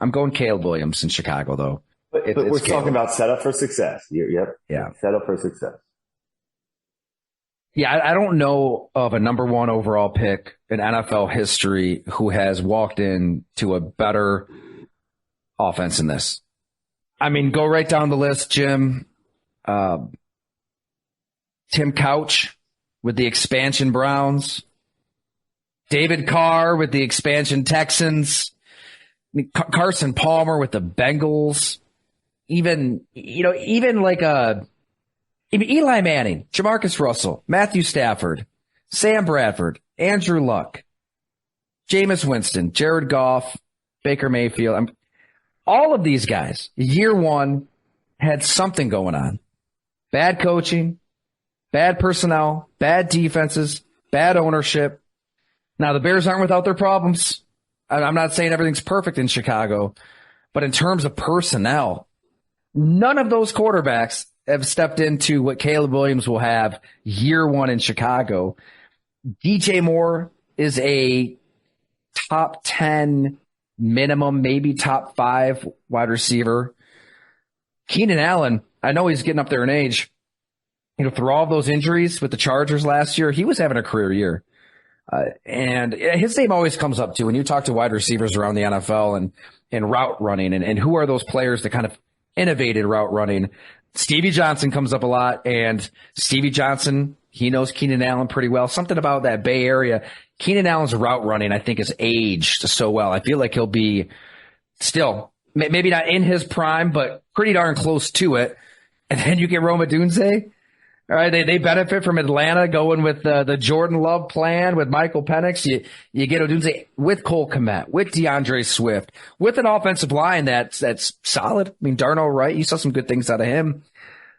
I'm going Caleb Williams in Chicago, though. But we're talking about setup for success. Yep. Yeah. Setup for success. Yeah, I don't know of a number one overall pick in NFL history who has walked into a better offense than this. I mean, go right down the list, Jim. Tim Couch with the expansion Browns. David Carr with the expansion Texans. Carson Palmer with the Bengals. Even Eli Manning, Jamarcus Russell, Matthew Stafford, Sam Bradford, Andrew Luck, Jameis Winston, Jared Goff, Baker Mayfield. All of these guys, year one, had something going on. Bad coaching, bad personnel, bad defenses, bad ownership. Now, the Bears aren't without their problems. I'm not saying everything's perfect in Chicago, but in terms of personnel, none of those quarterbacks have stepped into what Caleb Williams will have year one in Chicago. DJ Moore is a top 10 minimum, maybe top 5 wide receiver. Keenan Allen, I know he's getting up there in age. Through all of those injuries with the Chargers last year, he was having a career year. And his name always comes up too when you talk to wide receivers around the NFL and route running and who are those players that kind of innovated route running. Stevie Johnson comes up a lot, and Stevie Johnson, he knows Keenan Allen pretty well. Something about that Bay Area. Keenan Allen's route running, I think, has aged so well. I feel like he'll be still, maybe not in his prime, but pretty darn close to it. And then you get Rome Odunze. All right, they benefit from Atlanta going with the Jordan Love plan with Michael Penix. You get Odunze with Cole Kmet, with DeAndre Swift, with an offensive line that's solid. I mean, Darnell Wright, you saw some good things out of him.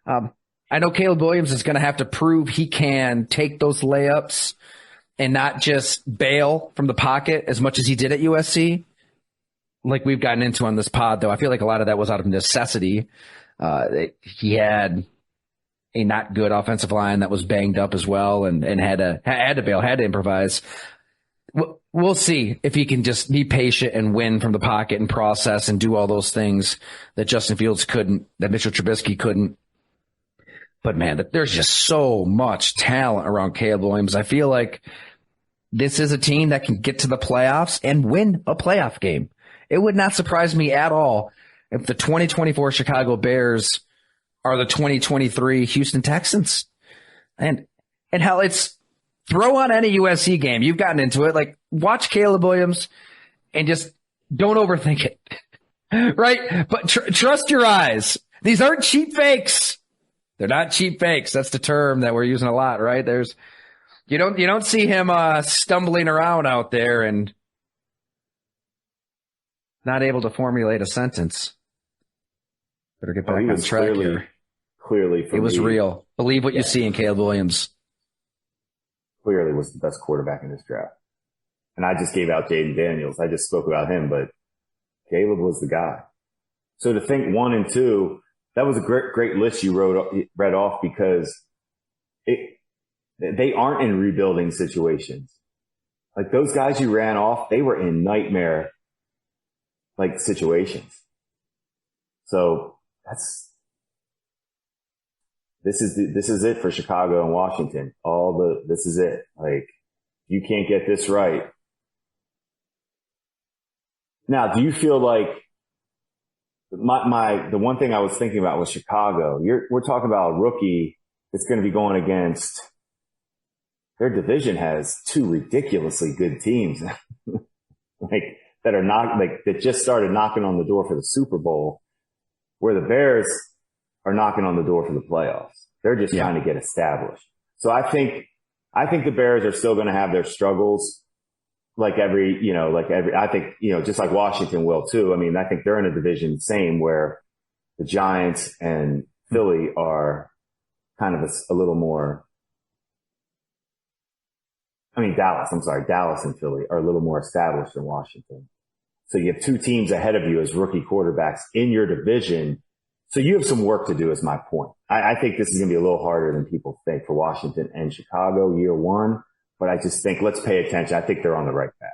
I know Caleb Williams is going to have to prove he can take those layups and not just bail from the pocket as much as he did at USC. Like we've gotten into on this pod, though, I feel like a lot of that was out of necessity. He had a not good offensive line that was banged up as well and had to bail, had to improvise. We'll see if he can just be patient and win from the pocket and process and do all those things that Justin Fields couldn't, that Mitchell Trubisky couldn't. But man, there's just so much talent around Caleb Williams. I feel like this is a team that can get to the playoffs and win a playoff game. It would not surprise me at all if the 2024 Chicago Bears are the 2023 Houston Texans. And hell, it's throw on any USC game. You've gotten into it. Like, watch Caleb Williams and just don't overthink it. Right? But trust your eyes. These aren't cheap fakes. They're not cheap fakes. That's the term that we're using a lot, right? You don't see him stumbling around out there and not able to formulate a sentence. Better get back on track here. Clearly, it was real. Believe what you see in Caleb Williams. Clearly was the best quarterback in this draft. And I just gave out Jaden Daniels. I just spoke about him, but Caleb was the guy. So to think 1 and 2, that was a great list you read off because they aren't in rebuilding situations. Like those guys you ran off, they were in nightmare like situations. So this is it for Chicago and Washington. This is it. Like, you can't get this right. Now, do you feel like the one thing I was thinking about was Chicago? We're talking about a rookie that's going to be going against, their division has 2 ridiculously good teams like that just started knocking on the door for the Super Bowl, where the Bears are knocking on the door for the playoffs. They're just trying to get established. So I think the Bears are still going to have their struggles I think, just like Washington will too. I mean, I think they're in a division same where the Giants and Philly are kind of a little more, Dallas and Philly are a little more established than Washington. So you have 2 teams ahead of you as rookie quarterbacks in your division. So you have some work to do is my point. I think this is going to be a little harder than people think for Washington and Chicago year one, but I just think let's pay attention. I think they're on the right path.